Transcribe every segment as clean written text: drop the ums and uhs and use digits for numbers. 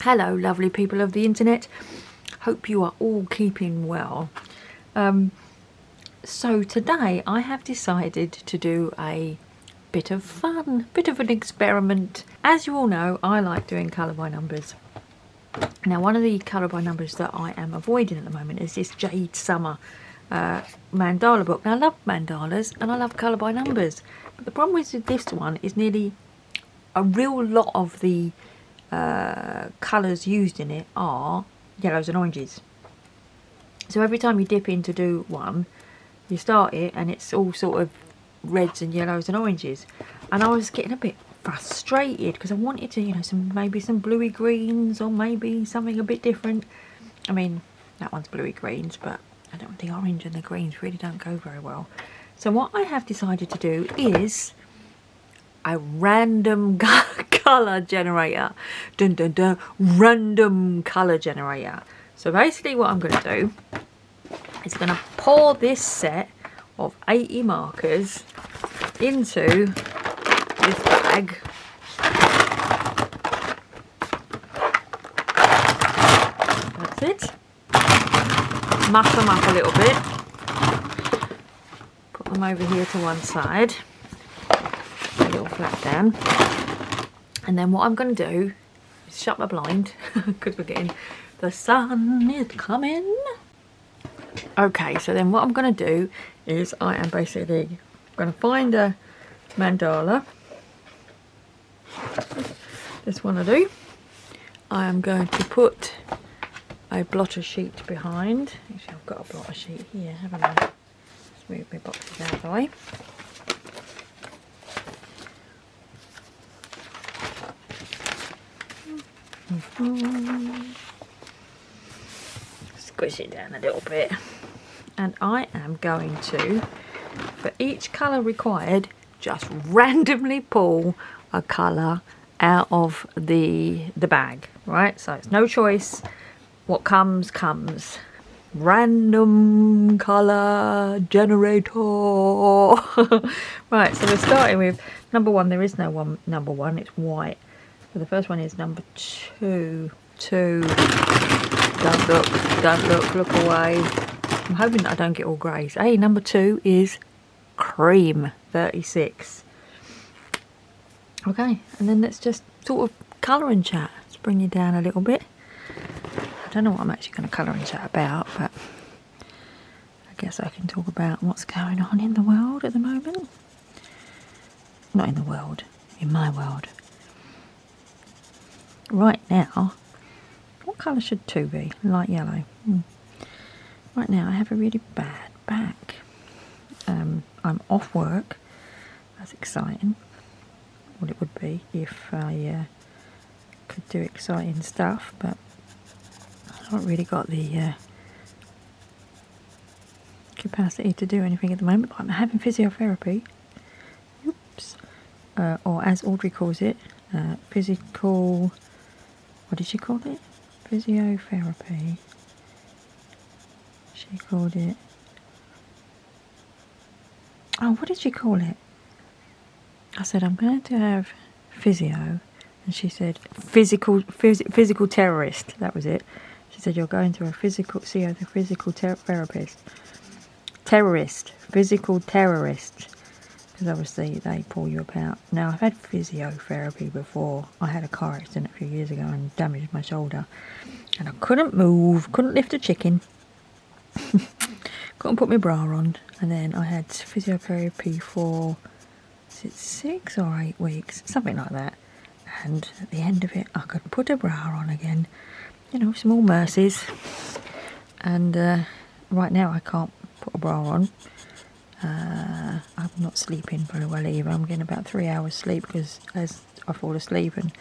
Hello lovely people of the internet, hope you are all keeping well. So today I have decided to do a bit of fun, bit of an experiment. As you all know, I like doing colour by numbers. Now one of the colour by numbers that I am avoiding at the moment is this Jade Summer mandala book. Now I love mandalas and I love colour by numbers, but the problem with this one is nearly a real lot of the colours used in it are yellows and oranges. So every time you dip in to do one, you start it and it's all sort of reds and yellows and oranges, and I was getting a bit frustrated because I wanted to, you know, maybe some bluey greens or maybe something a bit different. I mean, that one's bluey greens, but I don't, the orange and the greens really don't go very well. So what I have decided to do is a random colour generator. Dun dun dun, random colour generator. So basically what I'm going to do is going to pour this set of 80 markers into this bag. That's it. Muff them up a little bit. Put them over here to one side. A little flat down. And then what I'm going to do is shut my blind because we're getting, the sun is coming. Okay, so then what I'm going to do is I am basically going to find a mandala. This one I do. I am going to put a blotter sheet behind. Actually, I've got a blotter sheet here, haven't I? Let's move my boxes out of the way. Squish it down a little bit, and I am going to, for each colour required, just randomly pull a colour out of the bag, right? So it's no choice, what comes comes. Random colour generator. Right, so we're starting with number one. There is no one number one, it's white. So the first one is number two. Don't look away. I'm hoping that I don't get all greys. Hey, number 2 is cream, 36. Okay, and then let's just sort of colour and chat. Let's bring you down a little bit. I don't know what I'm actually going to colour and chat about, but I guess I can talk about what's going on in the world at the moment. Not in the world, in my world. Right now, what colour should 2 be? Light yellow. Right now I have a really bad back. I'm off work. That's exciting. What it would be if I could do exciting stuff, but I haven't really got the capacity to do anything at the moment. But I'm having physiotherapy. Oops. Or as Audrey calls it, physical... What did she call it? Physiotherapy. She called it... Oh, what did she call it? I said, I'm going to have physio. And she said, physical terrorist. That was it. She said, you're going to a physical therapist. Physical terrorist. Because obviously they pull you about. Now I've had physiotherapy before. I had a car accident a few years ago and damaged my shoulder, and I couldn't move, couldn't lift a chicken, couldn't put my bra on, and then I had physiotherapy for, is it 6 or 8 weeks, something like that, and at the end of it I could put a bra on again, you know, small mercies. And right now I can't put a bra on. I'm not sleeping very well either. I'm getting about 3 hours sleep because as I fall asleep and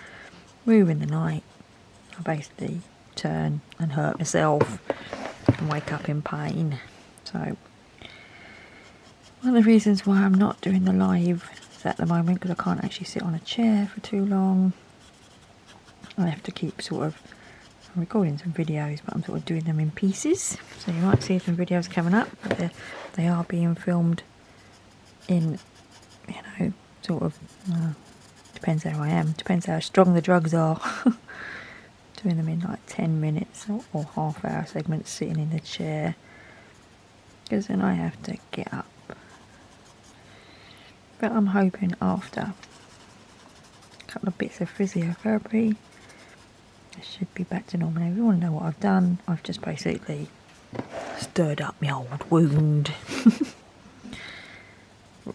move in the night, I basically turn and hurt myself and wake up in pain. So one of the reasons why I'm not doing the live at the moment, because I can't actually sit on a chair for too long. I have to keep sort of, I'm recording some videos, but I'm sort of doing them in pieces. So you might see some videos coming up, but they are being filmed in, you know, sort of, depends how I am, depends how strong the drugs are. doing them in like 10 minutes or half-hour segments, sitting in the chair, because then I have to get up. But I'm hoping after a couple of bits of physiotherapy I should be back to normal. Now, if you want to know what I've done, I've just basically stirred up my old wound.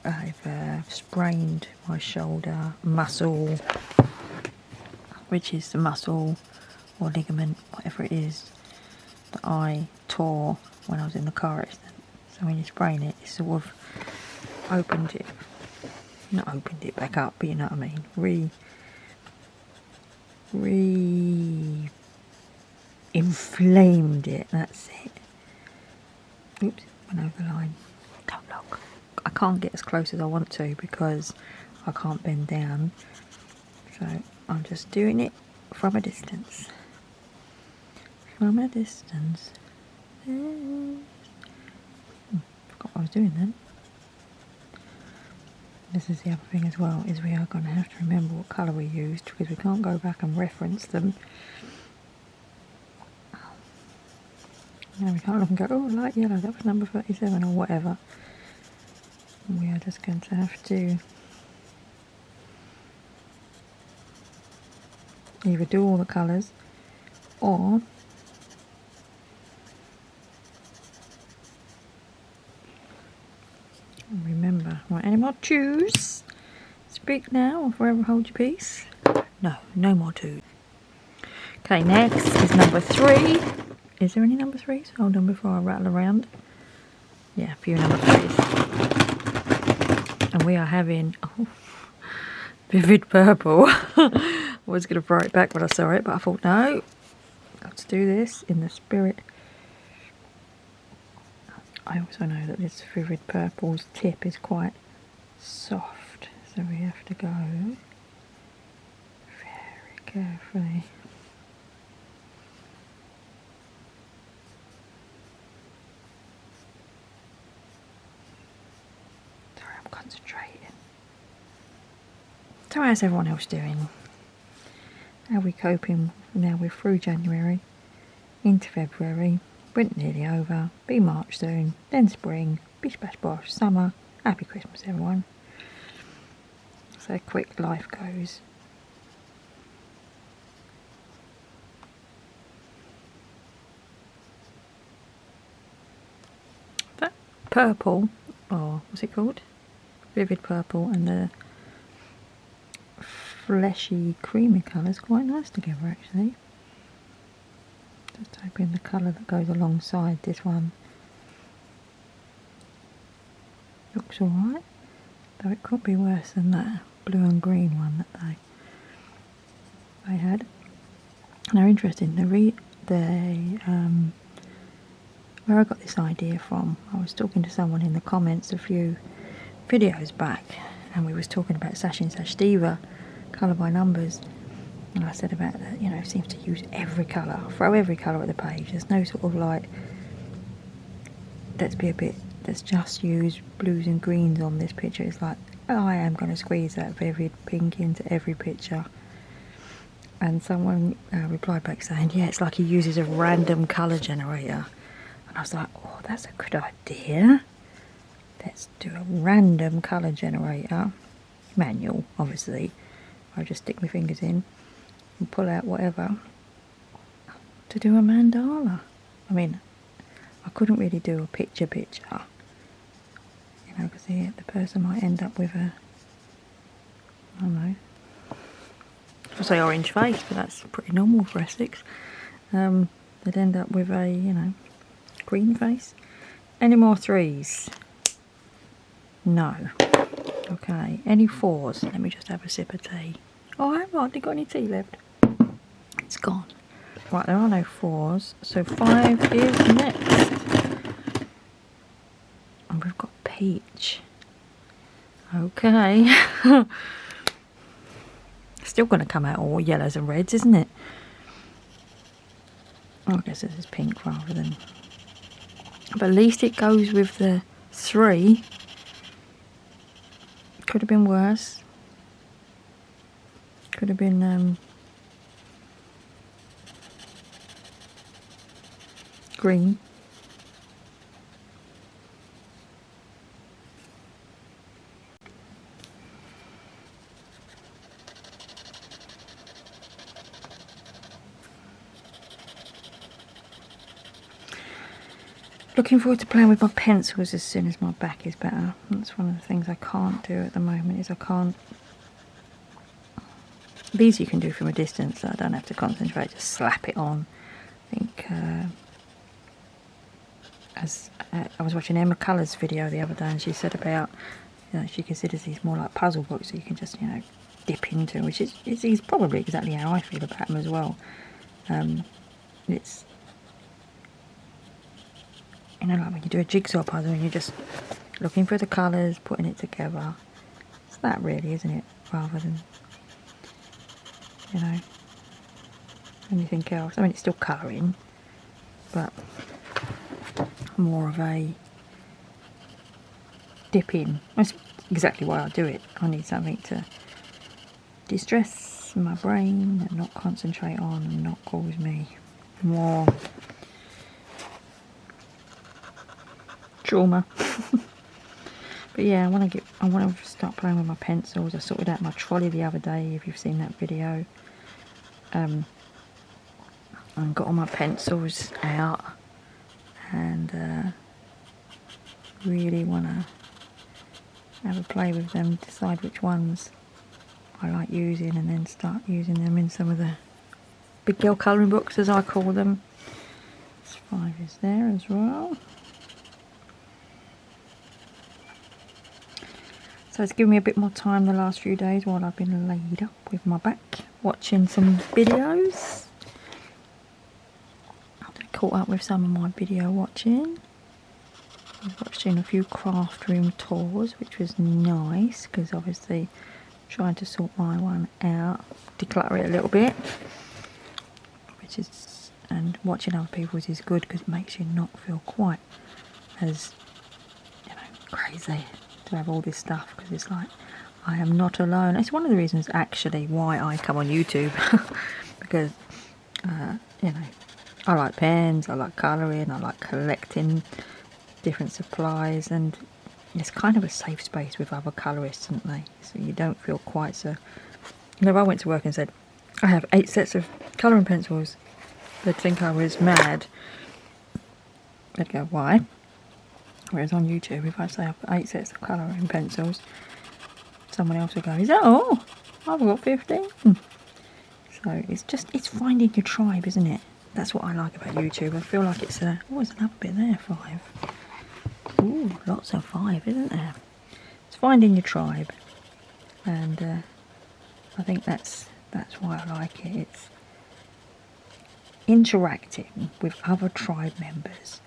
I've sprained my shoulder muscle, which is the muscle or ligament, whatever it is, that I tore when I was in the car accident. So when you sprain it, it sort of opened it, not opened it back up, but you know what I mean, inflamed it, that's it. Oops, went over the line. Don't look. I can't get as close as I want to because I can't bend down. So I'm just doing it from a distance. From a distance. Forgot what I was doing then. This is the other thing as well, is we are going to have to remember what colour we used, because we can't go back and reference them. Now we can't look and go, oh, light yellow, that was number 37 or whatever. And we are just going to have to either do all the colours or remember. Right, any more twos? Speak now or forever hold your peace. No, no more twos. Okay, next is number 3. Is there any number 3s? Hold on before I rattle around. Yeah, a few number 3s. And we are having vivid purple. I was going to throw it back when I saw it, but I thought no, let's do this in the spirit. I also know that this vivid purple's tip is quite soft, so we have to go very carefully. Sorry, I'm concentrating. So how's everyone else doing? How are we coping now? We're through January, into February. Winter nearly over, be March soon, then spring, bish bash bosh, summer, happy Christmas everyone. So quick life goes. That purple, or what's it called? Vivid purple, and the fleshy creamy colours quite nice together actually. Just hoping the colour that goes alongside this one looks alright, though it could be worse than that blue and green one that they had. Now interesting, where I got this idea from, I was talking to someone in the comments a few videos back, and we was talking about Sash and Sash Diva, Colour by Numbers. And I said about that, you know, seems to use every colour, throw every colour at the page. There's no sort of like, let's just use blues and greens on this picture. It's like, oh, I am going to squeeze that vivid pink into every picture. And someone replied back saying, yeah, it's like he uses a random colour generator. And I was like, oh, that's a good idea. Let's do a random colour generator. Manual, obviously. I'll just stick my fingers in and pull out whatever to do a mandala. I mean, I couldn't really do a picture, you know, because the person might end up with a, I don't know, I say orange face, but that's pretty normal for Essex. They'd end up with a, you know, green face. Any more 3s? No. Okay, any 4s? Let me just have a sip of tea. Oh, I haven't hardly got any tea left. It's gone. Right, there are no 4s, so 5 is next. And we've got peach. Okay. Still going to come out all yellows and reds, isn't it? Oh, I guess this is pink rather than... But at least it goes with the 3. Could have been worse. Could have been green. Looking forward to playing with my pencils as soon as my back is better. That's one of the things I can't do at the moment, is I can't... These you can do from a distance, so I don't have to concentrate, just slap it on. I think, I was watching Emma Colour's video the other day, and she said about, you know, she considers these more like puzzle books that you can just, you know, dip into, which is probably exactly how I feel about them as well. It's, you know, like when you do a jigsaw puzzle and you're just looking for the colours, putting it together. It's that really, isn't it? Rather than, you know, anything else. I mean, it's still colouring, but more of a dip in. That's exactly why I do it. I need something to distress my brain and not concentrate on and not cause me more trauma. But yeah, I want to start playing with my pencils. I sorted out my trolley the other day, if you've seen that video. And got all my pencils out, and really want to have a play with them, decide which ones I like using, and then start using them in some of the big girl colouring books, as I call them. This 5 is there as well. So it's given me a bit more time the last few days while I've been laid up with my back, watching some videos. I caught up with some of my video watching. I was watching a few craft room tours, which was nice, because obviously trying to sort my one out, declutter it a little bit, which is, and watching other people's is good because it makes you not feel quite as, you know, crazy to have all this stuff, because it's like, I am not alone. It's one of the reasons actually why I come on YouTube, because you know, I like pens, I like colouring, I like collecting different supplies, and it's kind of a safe space with other colourists, aren't they? So you don't feel quite so... You know, if I went to work and said, I have 8 sets of colouring pencils, they'd think I was mad. They'd go, why? Whereas on YouTube, if I say I've got 8 sets of colouring pencils, someone else will go, is that all? I've got 15. So it's finding your tribe, isn't it? That's what I like about YouTube. I feel like it's a... Oh, there's another bit there, 5. Ooh, lots of 5, isn't there? It's finding your tribe. And I think that's why I like it. It's interacting with other tribe members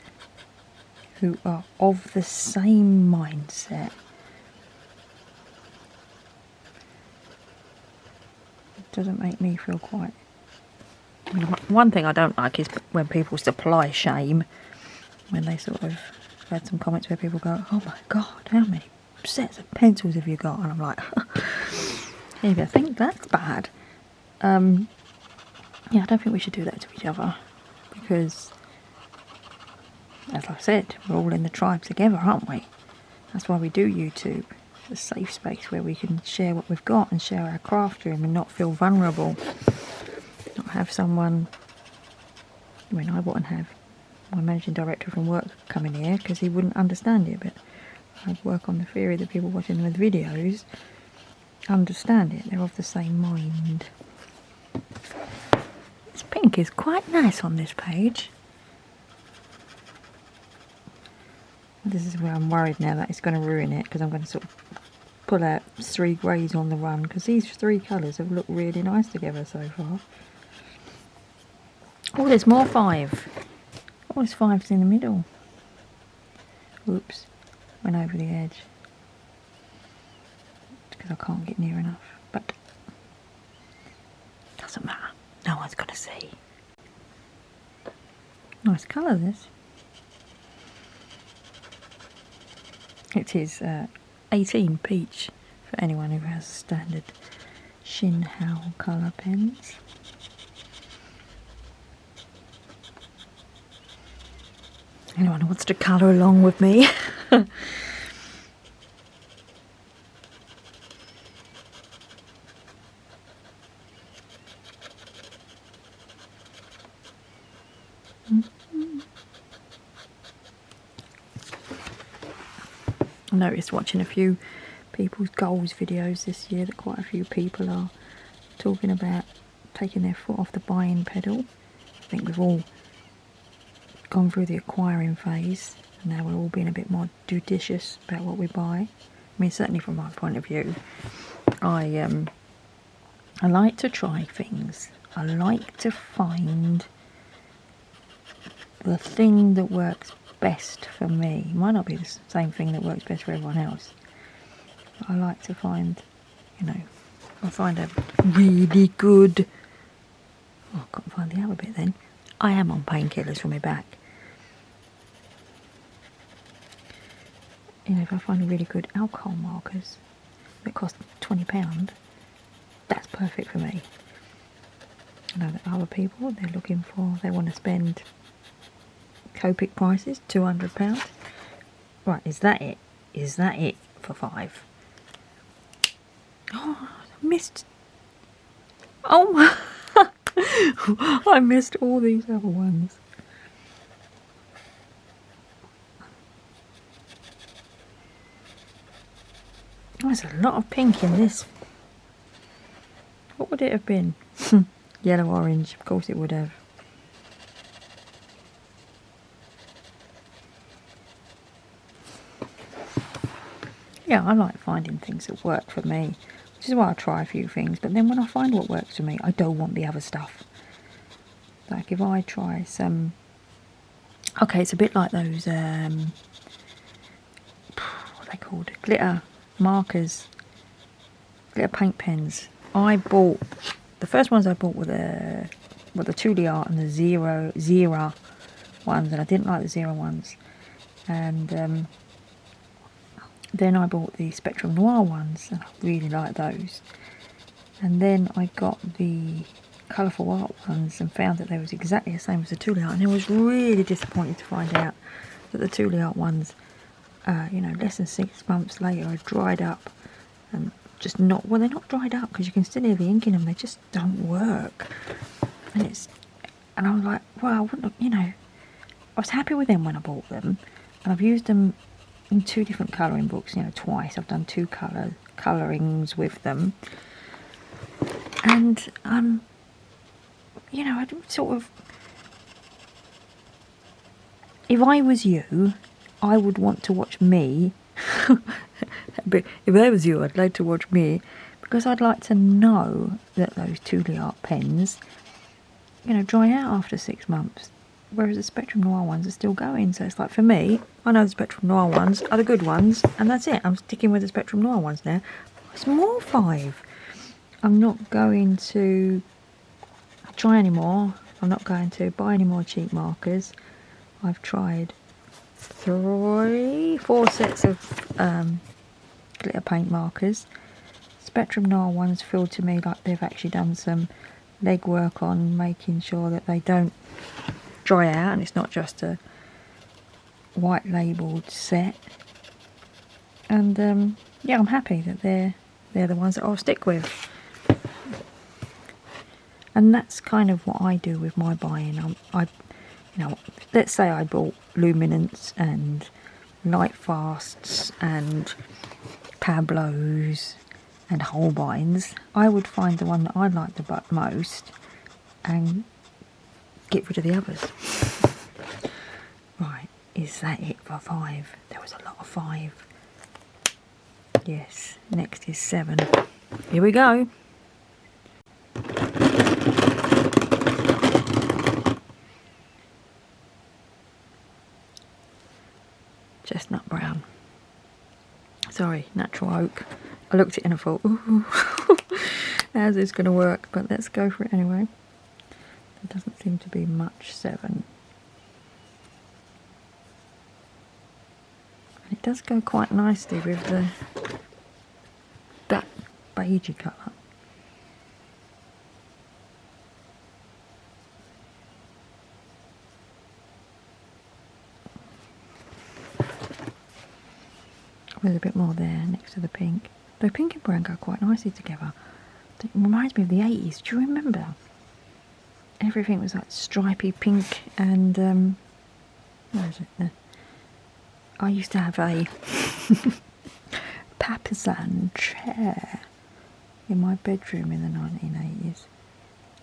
who are of the same mindset. It doesn't make me feel quite... I mean, one thing I don't like is when people supply shame, when they sort of... I've had some comments where people go, oh my god, how many sets of pencils have you got? And I'm like, maybe I think that's bad. Yeah, I don't think we should do that to each other, because as I said, we're all in the tribe together, aren't we? That's why we do YouTube. It's a safe space where we can share what we've got and share our craft room and not feel vulnerable. Not have someone... I mean, I wouldn't have my managing director from work come in here because he wouldn't understand it, but I'd work on the theory that people watching the videos understand it. They're of the same mind. This pink is quite nice on this page. This is where I'm worried now that it's going to ruin it, because I'm going to sort of pull out 3 greys on the run, because these 3 colours have looked really nice together so far. Oh, there's more 5. Oh, there's 5s in the middle. Oops, went over the edge. Because I can't get near enough, but doesn't matter. No one's going to see. Nice colour, this. It is 18 peach for anyone who has standard Shinhao colour pens. Anyone who wants to colour along with me. I noticed watching a few people's goals videos this year that quite a few people are talking about taking their foot off the buying pedal. I think we've all gone through the acquiring phase and now we're all being a bit more judicious about what we buy. I mean, certainly from my point of view, I like to try things. I like to find the thing that works best for me. It might not be the same thing that works best for everyone else. But I like to find, you know, I find a really good... Oh, I can't find the other bit then. I am on painkillers for my back. You know, if I find a really good alcohol markers that cost £20, that's perfect for me. I know that other people, they're looking for, they want to spend Copic prices, £200. Right, is that it? Is that it for £5? Oh, I missed. Oh my. I missed all these other ones. There's a lot of pink in this. What would it have been? Yellow, orange, of course it would have. Yeah, I like finding things that work for me, which is why I try a few things, but then when I find what works for me, I don't want the other stuff. Like if I try some... Okay, it's a bit like those, what are they called? Glitter markers, glitter paint pens. I bought, the first ones I bought were the Tuli Art and the Zera ones, and I didn't like the Zera ones. And then I bought the Spectrum Noir ones, and I really like those. And then I got the Colourful Art ones and found that they was exactly the same as the Tuli Art, and I was really disappointed to find out that the Tuli Art ones, you know, less than 6 months later are dried up and just not, well, they're not dried up because you can still hear the ink in them, they just don't work. And I was like, well, you know, I was happy with them when I bought them, and I've used them in 2 different colouring books, you know, twice. I've done 2 colourings with them. And, you know, I'd sort of... If I was you, I would want to watch me. But if I was you, I'd like to watch me, because I'd like to know that those Tuli Art pens, you know, dry out after 6 months. Whereas the Spectrum Noir ones are still going. So it's like, for me, I know the Spectrum Noir ones are the good ones, and that's it. I'm sticking with the Spectrum Noir ones now. It's more £5. I'm not going to try anymore. I'm not going to buy any more cheap markers. I've tried 4 sets of glitter paint markers. Spectrum Noir ones feel to me like they've actually done some legwork on making sure that they don't dry out, and it's not just a white labelled set. And yeah, I'm happy that they're the ones that I'll stick with. And that's kind of what I do with my buying. You know, let's say I bought Luminance and Lightfasts and Pablos and Holbeins. I would find the one that I like the most and get rid of the others. Right, is that it for £5? There was a lot of £5. Yes, next is £7. Here we go. Chestnut brown. Sorry, natural oak. I looked at it and I thought, ooh, how's this going to work? But let's go for it anyway. There doesn't seem to be much 7. And it does go quite nicely with that beigey colour. There's a bit more there next to the pink. Though pink and brown go quite nicely together. It reminds me of the 80s. Do you remember? Everything was like stripy pink and where is it there? I used to have a Papasan chair in my bedroom in the 1980s.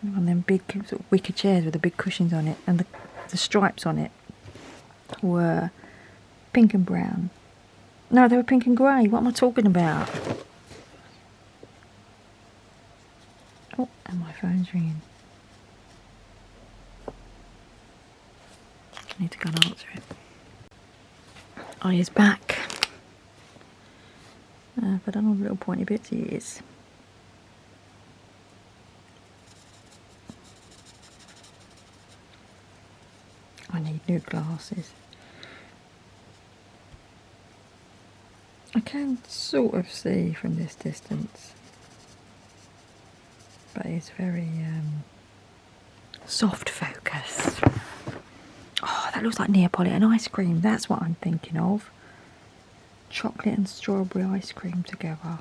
One of them big sort of wicker chairs with the big cushions on it, and the stripes on it were pink and brown. No, they were pink and grey. What am I talking about? Oh, and my phone's ringing. I need to go and answer it. Oh, he's back. If I don't have little pointy bits, he is. I need new glasses. I can sort of see from this distance, but it's very soft focus. Oh, that looks like Neapolitan ice cream. That's what I'm thinking of. Chocolate and strawberry ice cream together.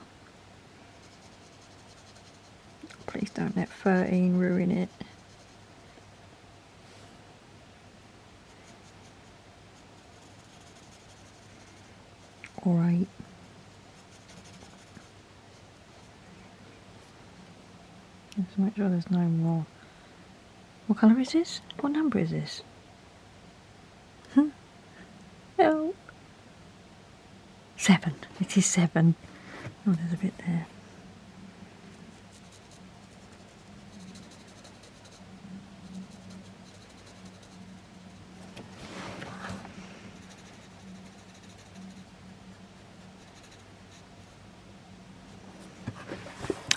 Please don't let 13 ruin it. Or 8. Let's make sure there's no more. What colour is this? What number is this? Help. 7. It is 7. Oh, there's a bit there.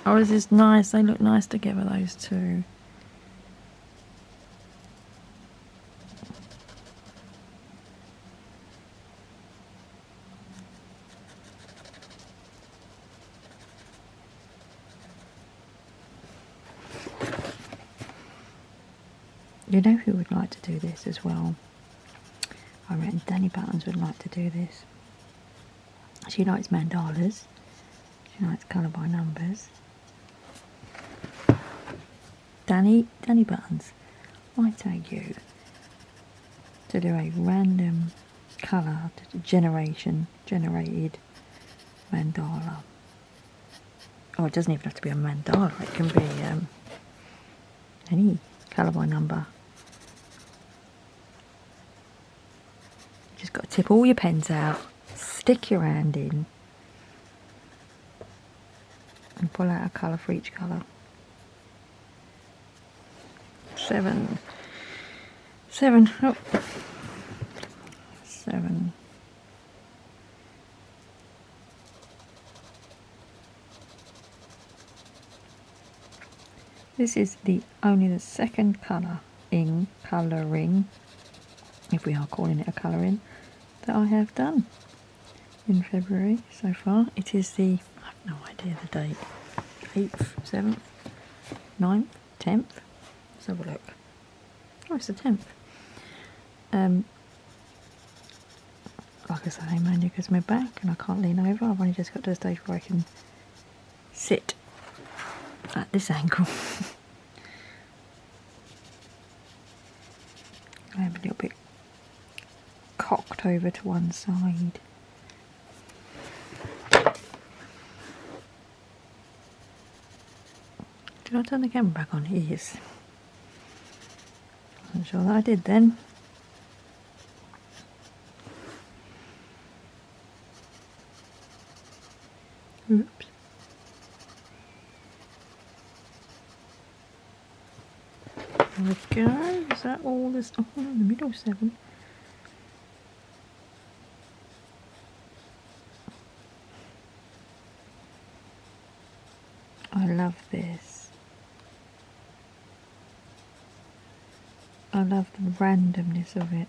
Oh, this is nice. They look nice together, those two. You know who would like to do this as well? I reckon Danny Buttons would like to do this. She likes mandalas. She likes colour by numbers. Danny Buttons, I take you to do a random colour generated mandala. Oh, it doesn't even have to be a mandala. It can be any colour by number. Just got to tip all your pens out, stick your hand in, and pull out a colour for each colour. 7. Oh. 7. This is only the second colour in colouring, if we are calling it a colouring, that I have done in February so far. It is I have no idea the date, 8th, 7th, 9th, 10th. Let's have a look. Oh, it's the 10th. Like I say, mainly because my back and I can't lean over. I've only just got to the stage where I can sit at this angle. I am a little bit cocked over to one side. Did I turn the camera back on? Yes. I'm sure that I did then. Oops. There we go. Is that all this? Oh, in the middle 7. I love this. I love the randomness of it.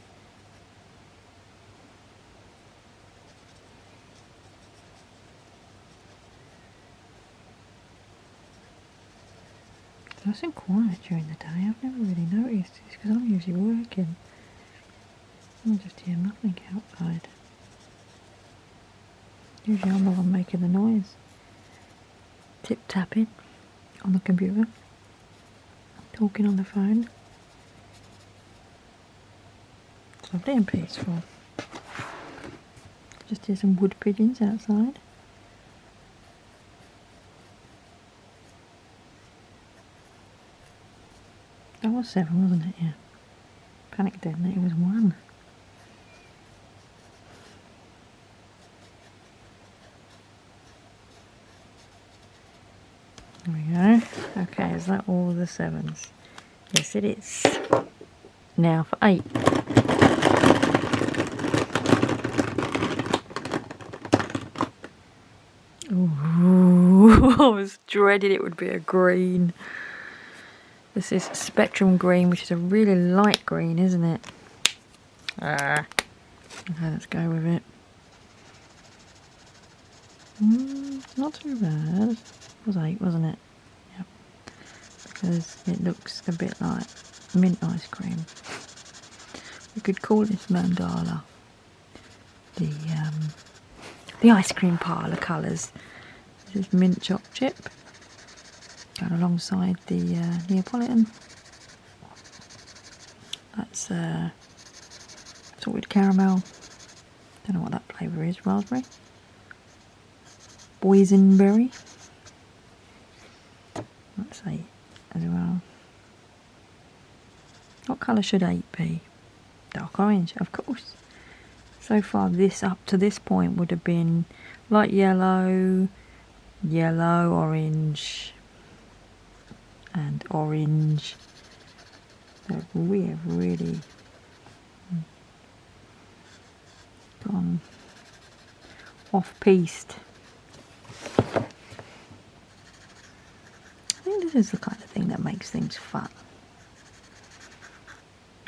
It's nice and quiet during the day. I've never really noticed this because I'm usually working. I just hear nothing outside. Usually I'm the one making the noise. Tip tapping on the computer. Talking on the phone. It's lovely and peaceful. Just hear some wood pigeons outside. That was 7, wasn't it? Yeah. Panicked then that it was 1. There we go. Okay, is that all the 7s? Yes, it is. Now for 8. Ooh, I was dreading it would be a green. This is Spectrum Green, which is a really light green, isn't it? Okay, let's go with it. Not too bad. It was 8, wasn't it? Yep. Because it looks a bit like mint ice cream. We could call this Mandala the ice cream parlour colours. This is mint choc chip going alongside the Neapolitan. That's salted caramel. Don't know what that flavour is. Raspberry, boysenberry. That's 8 as well. What colour should 8 be? Dark orange, of course. So far, this up to this point would have been light yellow, yellow, orange, and orange. So we have really gone off-piste. I think this is the kind of thing that makes things fun.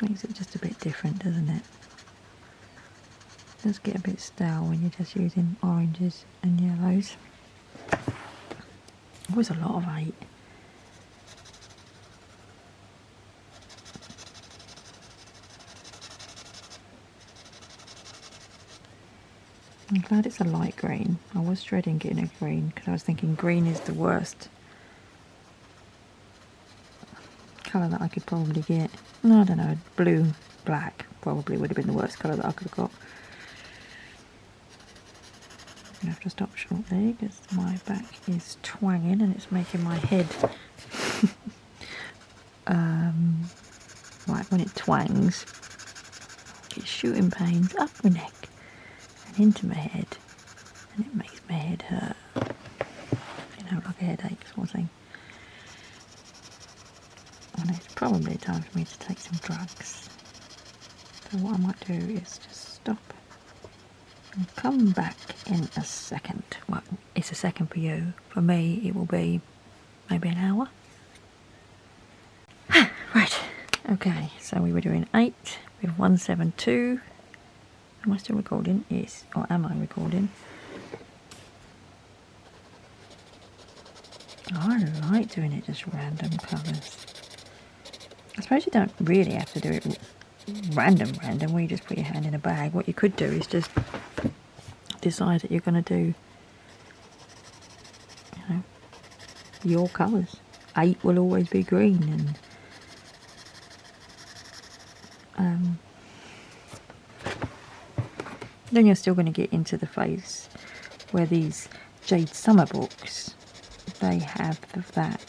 Makes it just a bit different, doesn't it? It does get a bit stale when you're just using oranges and yellows. Always a lot of 8. I'm glad it's a light green. I was dreading getting a green because I was thinking green is the worst colour that I could probably get. No, I don't know, blue, black probably would have been the worst colour that I could have got. I'm going to have to stop shortly because my back is twanging and it's making my head right, when it twangs it's shooting pains up my neck and into my head and it makes my head hurt, you know, like a headache sort of thing. And it's probably time for me to take some drugs. So what I might do is just stop and come back in a second. Well, it's a second for you. For me, it will be maybe an hour. Right, okay, so we were doing 8 with 172. Am I still recording? Yes, or am I recording? I like doing it just random colours. I suppose you don't really have to do it random where you just put your hand in a bag. What you could do is just decide that you're going to do, you know, your colours. 8 will always be green, and then you're still going to get into the phase where these Jade Summer books, they have that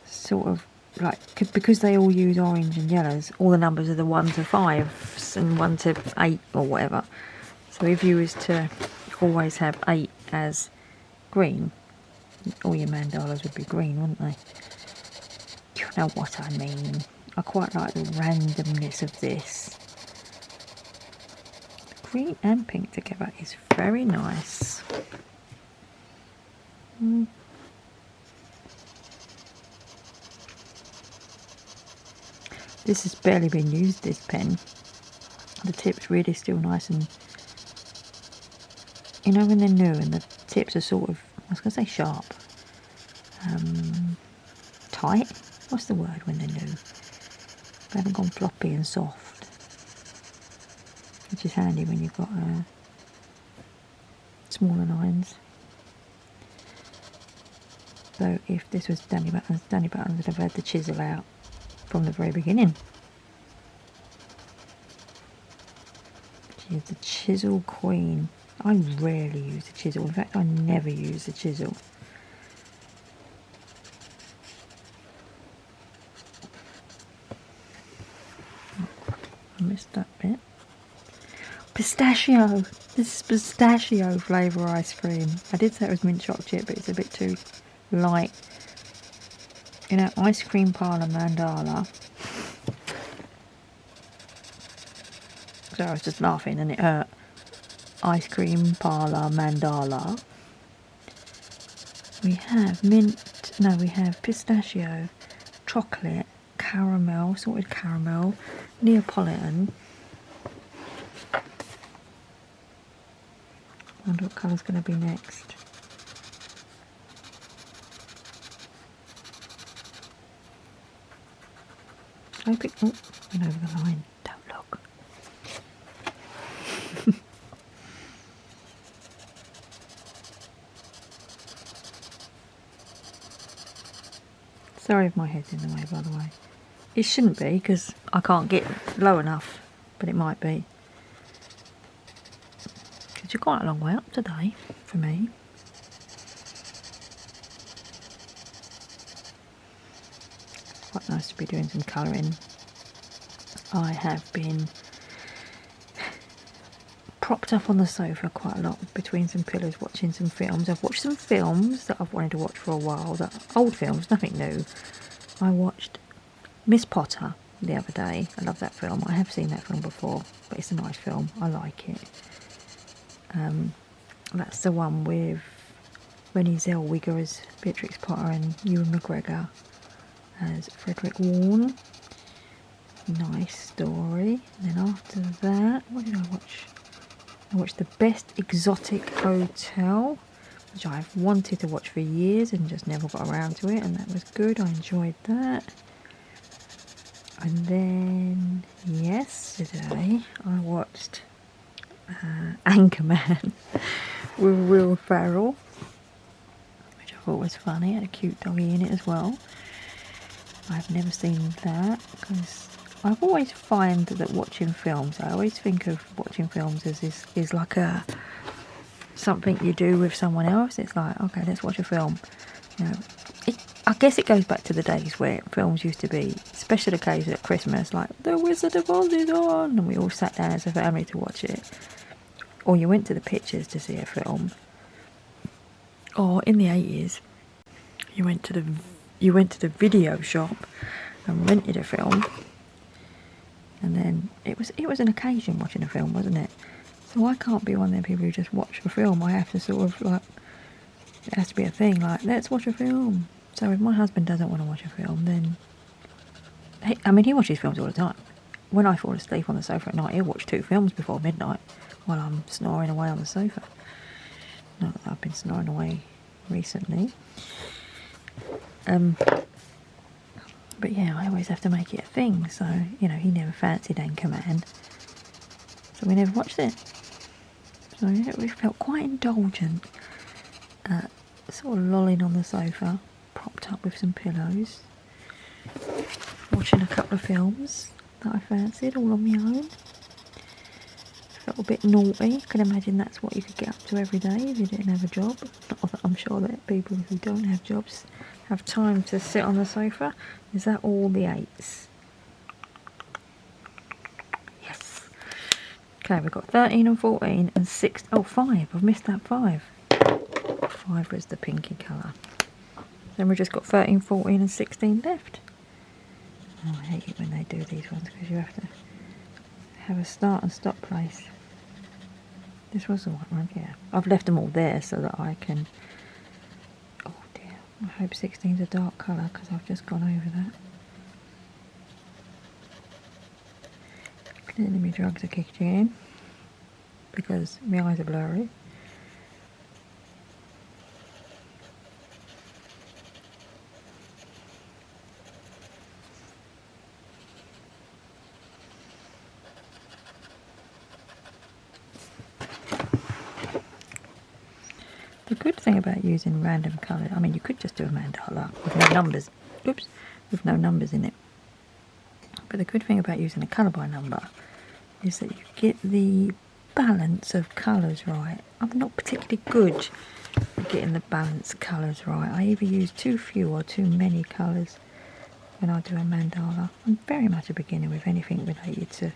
sort of like, because they all use orange and yellows, all the numbers are the 1 to 5s and 1 to 8 or whatever. So if you was to always have 8 as green, all your mandalas would be green, wouldn't they? You know what I mean. I quite like the randomness of this. Green and pink together is very nice. This has barely been used, this pen. The tip's really still nice and, you know, when they're new and the tips are sort of, I was going to say sharp, tight. What's the word when they're new? They haven't gone floppy and soft, which is handy when you've got smaller lines. So if this was Danny Buttons would have had the chisel out from the very beginning. She is the chisel queen. I rarely use the chisel. In fact, I never use the chisel. I missed that bit. Pistachio! This is pistachio flavour ice cream. I did say it was mint chocolate, but it's a bit too light. You know, Ice Cream Parlour Mandala. So I was just laughing and it hurt. Ice Cream Parlour Mandala. We have mint, no, we have pistachio, chocolate, caramel, salted caramel, Neapolitan. I wonder what colour's going to be next. Hope it, oh, went over the line. Don't look. Sorry if my head's in the way, by the way. It shouldn't be, because I can't get low enough, but it might be. Because you're quite a long way up today, for me. It's quite nice to be doing some colouring. I have been propped up on the sofa quite a lot between some pillows watching some films. I've watched some films that I've wanted to watch for a while, that old films, nothing new. I watched Miss Potter the other day. I love that film. I have seen that film before, but it's a nice film. I like it. That's the one with Renée Zellweger as Beatrix Potter and Ewan McGregor as Frederick Warne. Nice story. And then after that, what did I watch? I watched The Best Exotic Hotel, which I've wanted to watch for years and just never got around to it, and that was good. I enjoyed that. And then yesterday I watched Anchorman with Will Ferrell, which I thought was funny. It had a cute doggy in it as well. I've never seen that because I've always find that watching films, I always think of watching films as is like a something you do with someone else. It's like, okay, let's watch a film. You know, I guess it goes back to the days where films used to be special occasions at Christmas, like The Wizard of Oz is on, and we all sat down as a family to watch it. Or you went to the pictures to see a film. Or in the 80s, you went to the video shop and rented a film. And then it was an occasion watching a film, wasn't it? So I can't be one of them people who just watch a film. I have to sort of like, it has to be a thing, like, let's watch a film. So if my husband doesn't want to watch a film, then he watches films all the time. When I fall asleep on the sofa at night, he'll watch 2 films before midnight while I'm snoring away on the sofa. Not that I've been snoring away recently. But yeah, I always have to make it a thing. So, you know, he never fancied Anchorman, so we never watched it. So we felt quite indulgent, sort of lolling on the sofa, propped up with some pillows, watching a couple of films that I fancied all on my own. Felt a bit naughty. I can imagine that's what you could get up to every day if you didn't have a job. Not that I'm sure that people who don't have jobs have time to sit on the sofa. Is that all the 8s? Yes. Okay, we've got 13 and 14 and 6. Oh, 5. I've missed that 5. 5 was the pinky colour. Then we've just got 13, 14 and 16 left. Oh, I hate it when they do these ones because you have to have a start and stop place. This was the right one, yeah. I've left them all there so that I can... Oh dear, I hope 16's a dark colour because I've just gone over that. Clearly my drugs are kicking in because my eyes are blurry. good thing about using random colours, I mean, you could just do a mandala with no numbers. Oops, with no numbers in it. But the good thing about using a colour by number is that you get the balance of colours right. I'm not particularly good at getting the balance of colours right. I either use too few or too many colours when I do a mandala. I'm very much a beginner with anything related to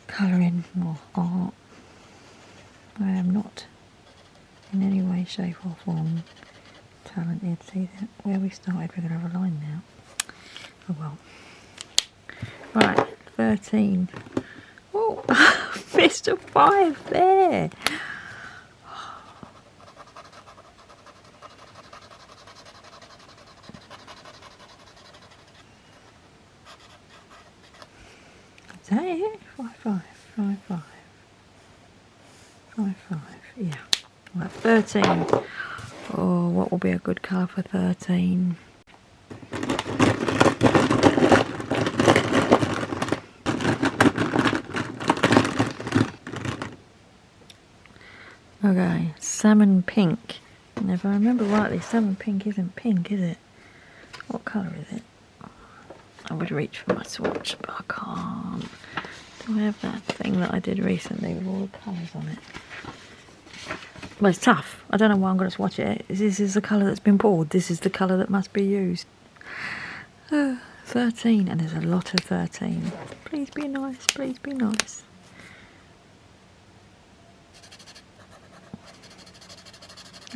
colouring or art. I am not in any way, shape or form talented. See that where we started, we're going to have a line now. Oh well. Right, 13. Oh, missed a 5 there. Is that it? 5, 5, 5, 5. 5, 5, yeah. Right, 13. Oh, what will be a good colour for 13? Okay, salmon pink. And if I remember rightly, salmon pink isn't pink, is it? What colour is it? I would reach for my swatch, but I can't. Do I have that thing that I did recently with all the colours on it? Well, it's tough. I don't know why I'm going to swatch it. This is the colour that's been poured. This is the colour that must be used. 13, and there's a lot of 13. Please be nice, please be nice.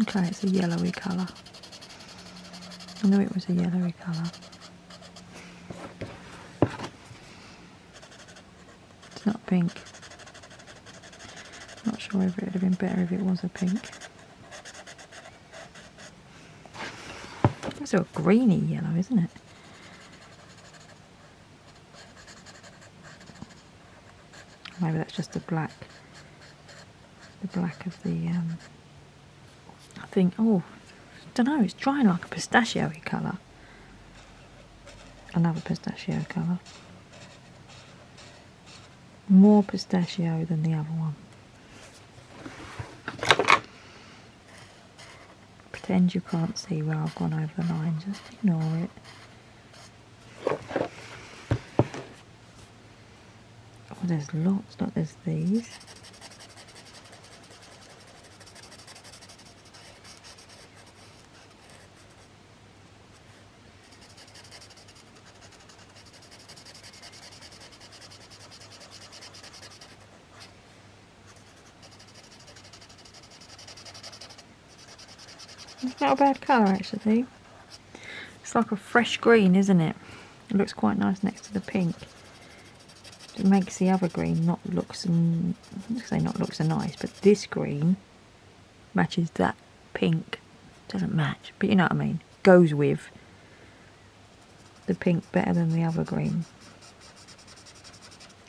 Okay, it's a yellowy colour. I knew it was a yellowy colour. It's not pink. Not sure if it would have been better if it was a pink. It's a greeny yellow, isn't it? Maybe that's just the black. The black of the I think, oh, I don't know, it's drying like a pistachio-y colour. Another pistachio colour. More pistachio than the other one. Pretend you can't see where I've gone over the line, just ignore it. Oh, there's lots, look, there's these. It's not a bad colour actually. It's like a fresh green, isn't it? It looks quite nice next to the pink. It makes the other green not look so, not look so nice, but this green matches that pink. Doesn't match, but you know what I mean. Goes with the pink better than the other green.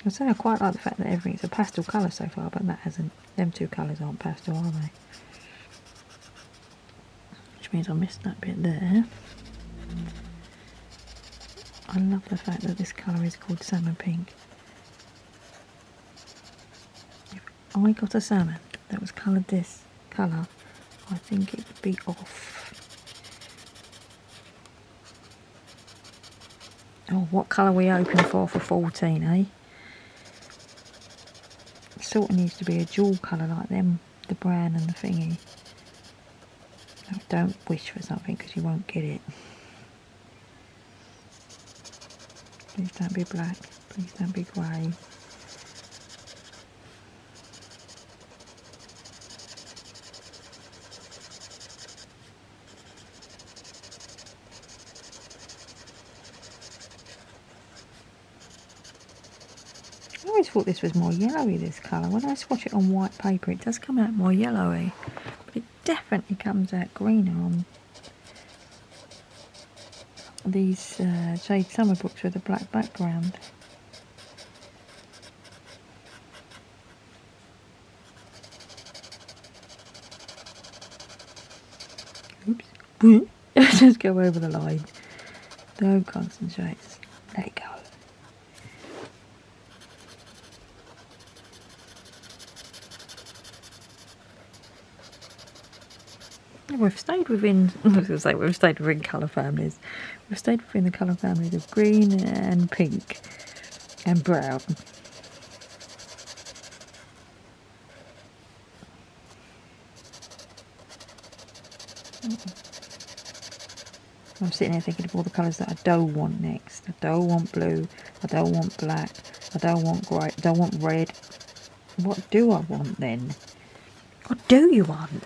I say I quite like the fact that everything's a pastel colour so far, but that hasn't. Them two colours aren't pastel, are they? Which means I missed that bit there. I love the fact that this colour is called salmon pink. If I got a salmon that was coloured this colour, I think it would be off. Oh, what colour are we hoping for 14, eh? It sort of needs to be a dual colour like them, the brown and the thingy. No, don't wish for something because you won't get it. Please don't be black, please don't be grey. I always thought this was more yellowy, this colour. When I swatch it on white paper it does come out more yellowy, but it definitely comes out greener on these Jade Summer books with a black background. Oops. Just go over the line. Don't concentrate. Let it go. We've stayed within, I was going to say we've stayed within colour families. We've stayed within the colour families of green and pink and brown. I'm sitting here thinking of all the colours that I don't want next. I don't want blue, I don't want black, I don't want grey, I don't want red. What do I want then? What do you want?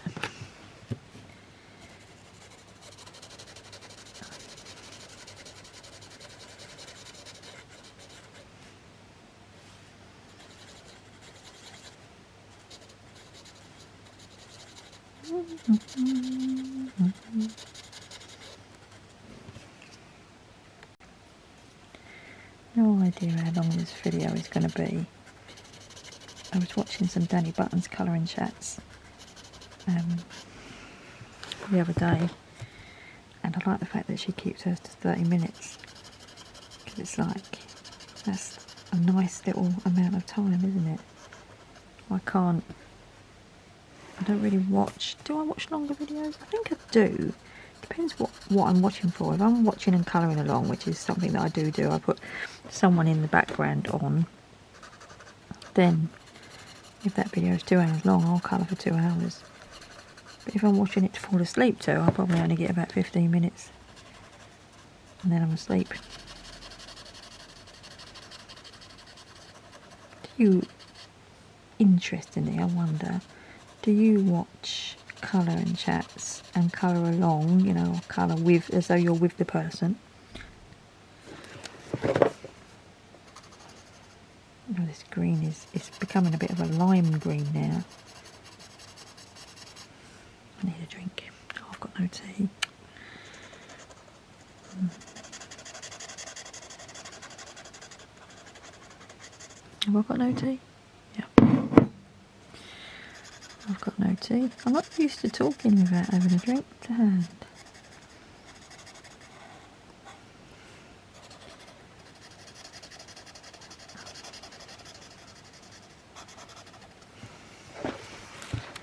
No idea how long this video is going to be. I was watching some Danny Button's colouring chats the other day, and I like the fact that she keeps hers to 30 minutes, because it's like, that's a nice little amount of time, isn't it? I don't really watch, do I watch longer videos? I think I do. Depends what I'm watching for. If I'm watching and colouring along, which is something that I do, I put someone in the background on, then if that video is 2 hours long, I'll colour for 2 hours. But if I'm watching it to fall asleep to, I'll probably only get about 15 minutes. And then I'm asleep. Interestingly, I wonder, do you watch colouring chats and colour along, you know, colour with, as though you're with the person? Oh, this green is becoming a bit of a lime green now. I need a drink. Oh, I've got no tea. Have I got no tea? Yeah. I've got no tea. I'm not used to talking without having a drink to hand.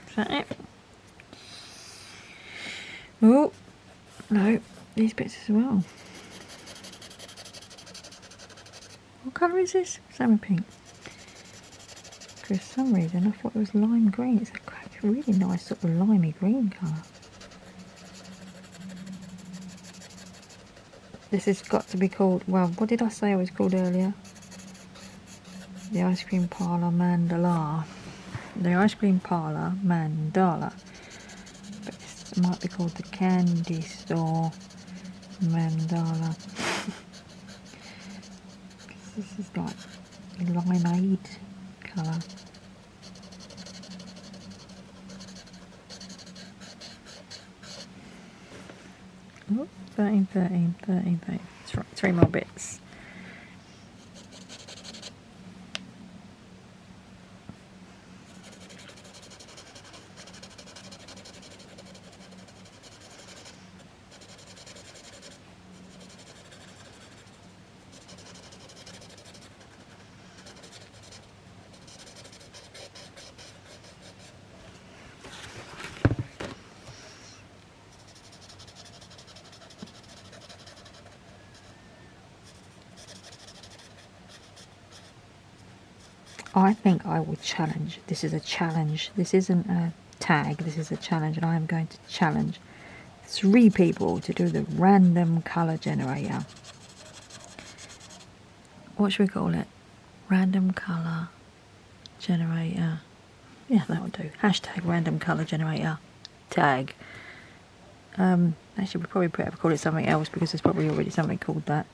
Is that it? Oh, no, these bits as well. What colour is this? Salmon pink. For some reason I thought it was lime green. It's a really nice sort of limey green colour. This has got to be called, well, what did I say it was called earlier? The Ice Cream Parlour Mandala. The Ice Cream Parlour Mandala. But it might be called the Candy Store Mandala. This is like limeade colour. Oh, 13, 13, 13, 13. That's right, 3 more bits. I think I will challenge. This is a challenge. This isn't a tag. This is a challenge, and I am going to challenge 3 people to do the random colour generator. What should we call it? Random colour generator. Yeah, that will do. Hashtag random colour generator. Tag. Actually, we probably better call it something else, because there's probably already something called that.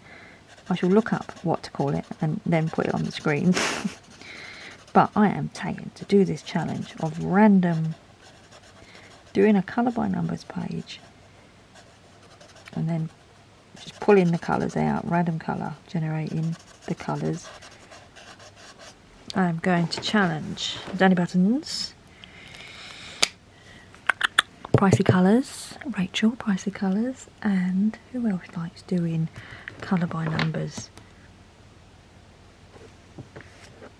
I shall look up what to call it and then put it on the screen. But I am taken to do this challenge of doing a colour by numbers page, and then just pulling the colours out, random colour, generating the colours. I am going to challenge Danny Buttons, Pricey Colours, Rachel, Pricey Colours, and who else likes doing colour by numbers?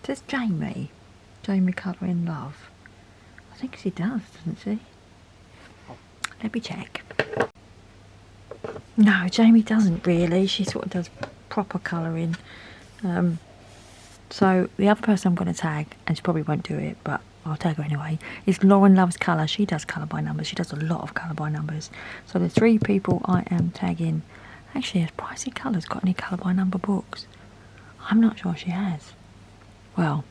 Says Jamie Colour in Love. I think she does, doesn't she? Let me check. No, Jamie doesn't really. She sort of does proper colouring. So the other person I'm going to tag, and she probably won't do it, but I'll tag her anyway, is Lauren Loves Colour. She does Colour by Numbers. She does a lot of Colour by Numbers. So the 3 people I am tagging. Actually, has Pricey Colours got any Colour by Number books? I'm not sure she has. Well,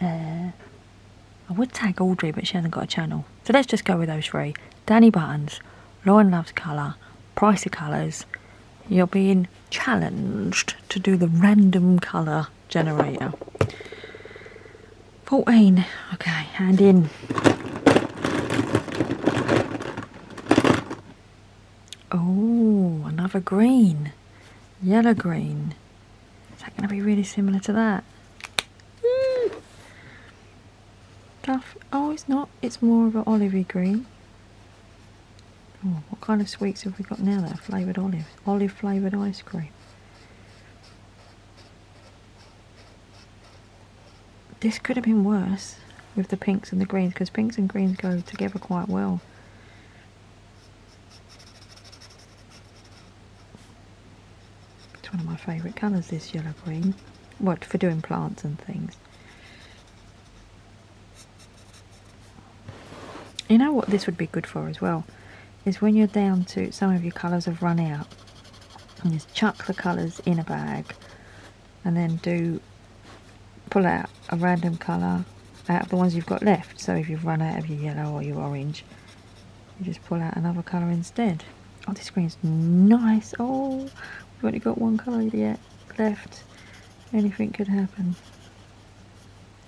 I would tag Audrey, but she hasn't got a channel. So let's just go with those 3. Danny Buttons, Lauren Loves Colour, Pricey Colours. You're being challenged to do the random colour generator. 14. Okay, hand in. Oh, another green. Yellow green. Is that going to be really similar to that? Tough. Oh, it's not. It's more of an olivey green. Oh, what kind of sweets have we got now that are flavoured olive? Olive flavoured ice cream. This could have been worse with the pinks and the greens, because pinks and greens go together quite well. It's one of my favourite colours, this yellow green. What, for doing plants and things. You know what this would be good for as well? Is when you're down to, some of your colours have run out, and just chuck the colours in a bag, and then pull out a random colour out of the ones you've got left. So if you've run out of your yellow or your orange, you just pull out another colour instead. Oh, this green's nice. Oh, we've only got one colour yet left. Anything could happen.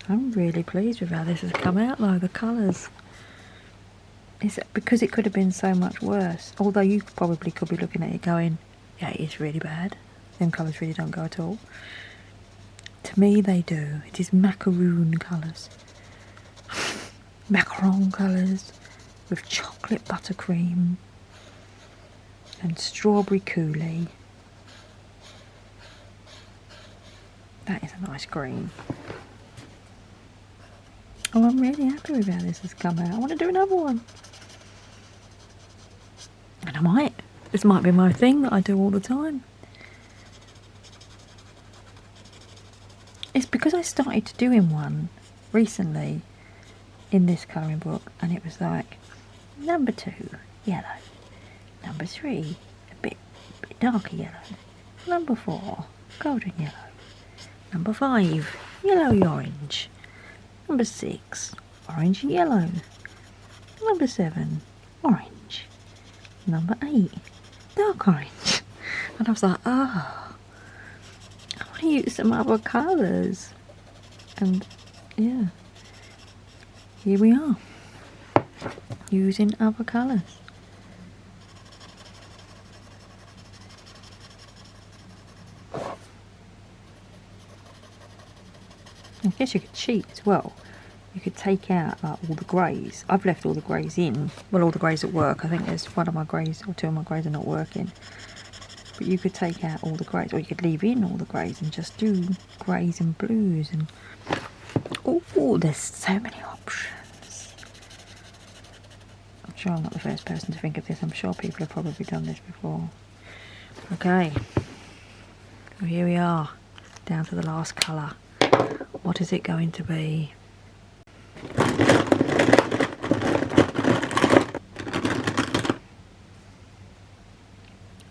I'm really pleased with how this has come out though, the colours. It's because it could have been so much worse. Although you probably could be looking at it going, yeah, it's really bad. Them colours really don't go at all. To me they do. It is macaroon colours. Macaron colours with chocolate buttercream and strawberry coulis. That is a nice green. Oh, I'm really happy with how this has come out. I want to do another one. And I might. This might be my thing that I do all the time. It's because I started doing one recently in this colouring book, and it was like number 2, yellow. Number 3, a bit darker yellow. Number 4, golden yellow. Number 5, yellowy orange. Number 6, orange and yellow. Number 7, orange. Number 8, dark orange. And I was like, oh, I want to use some other colours. And yeah, here we are, using other colours. I guess you could cheat as well. You could take out like all the greys. I've left all the greys in. Well, all the greys at work. I think there's one of my greys or 2 of my greys are not working. But you could take out all the greys, or you could leave in all the greys and just do greys and blues. And oh, there's so many options. I'm sure I'm not the first person to think of this. I'm sure people have probably done this before. Okay, so here we are, down to the last colour. What is it going to be?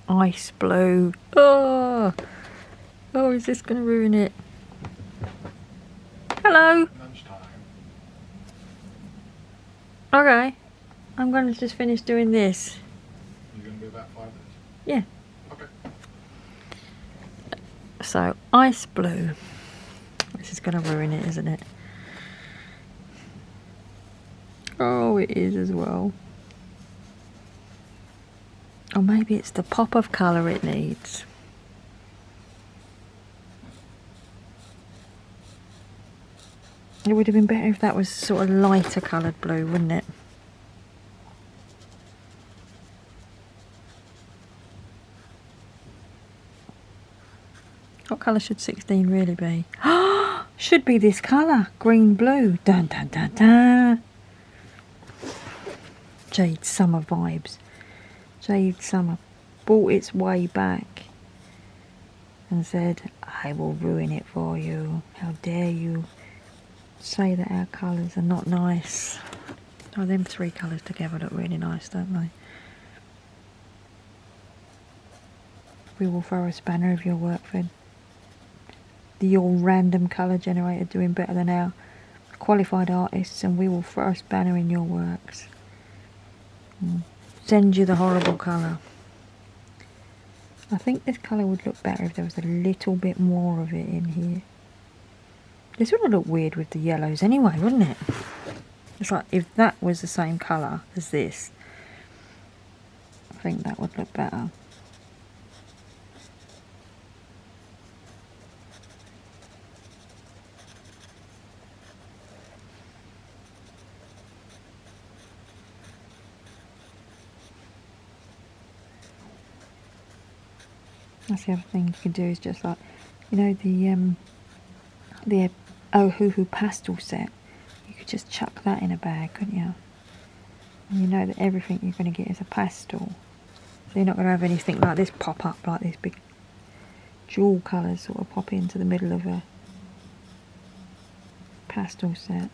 Ice blue. Oh, is this going to ruin it? Hello. Lunchtime. Okay, I'm going to just finish doing this. You're going to be about 5 minutes? Yeah. Okay. So, ice blue. This is going to ruin it, isn't it? Oh, it is as well. Or maybe it's the pop of colour it needs. It would have been better if that was sort of lighter coloured blue, wouldn't it? What colour should 16 really be? Should be this colour, green blue. Dun dun dun dun. Jade Summer vibes. Jade Summer brought its way back and said, I will ruin it for you. How dare you say that our colours are not nice. Oh, them three colours together look really nice, don't they? We will throw a spanner of your work, Fred. Your random colour generator doing better than our qualified artists, and we will throw a spanner in your works. Send you the horrible colour. I think this colour would look better if there was a little bit more of it in here. This would look weird with the yellows anyway, wouldn't it? It's like if that was the same colour as this, I think that would look better. That's the other thing you can do, is just like, you know, the Ohuhu pastel set. You could just chuck that in a bag, couldn't you? And you know that everything you're going to get is a pastel. So you're not going to have anything like this pop up, like these big jewel colours sort of pop into the middle of a pastel set.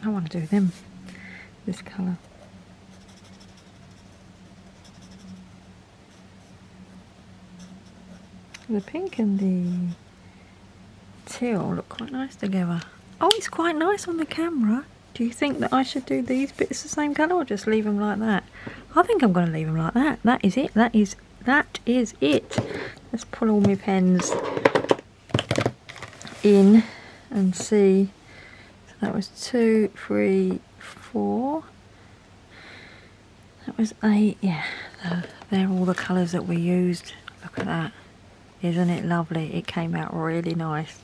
I want to do them, this colour. The pink and the teal look quite nice together. Oh, it's quite nice on the camera. Do you think that I should do these bits the same colour or just leave them like that? I think I'm going to leave them like that. That is it. That is it. Let's pull all my pens in and see. That was 2, 3, 4. That was 8. Yeah, they're all the colours that we used. Look at that. Isn't it lovely? It came out really nice.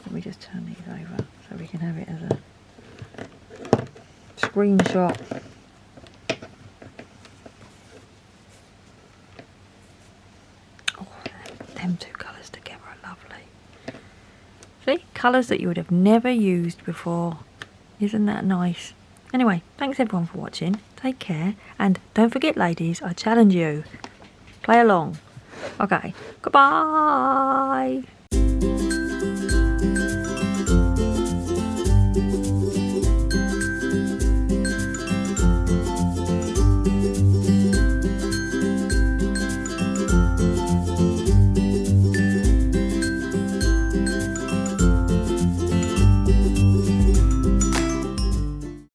Let me just turn these over so we can have it as a screenshot. Oh, them two colours together are lovely. See? Colours that you would have never used before. Isn't that nice? Anyway, thanks everyone for watching. Take care. And don't forget, ladies, I challenge you. Play along. Okay. Goodbye.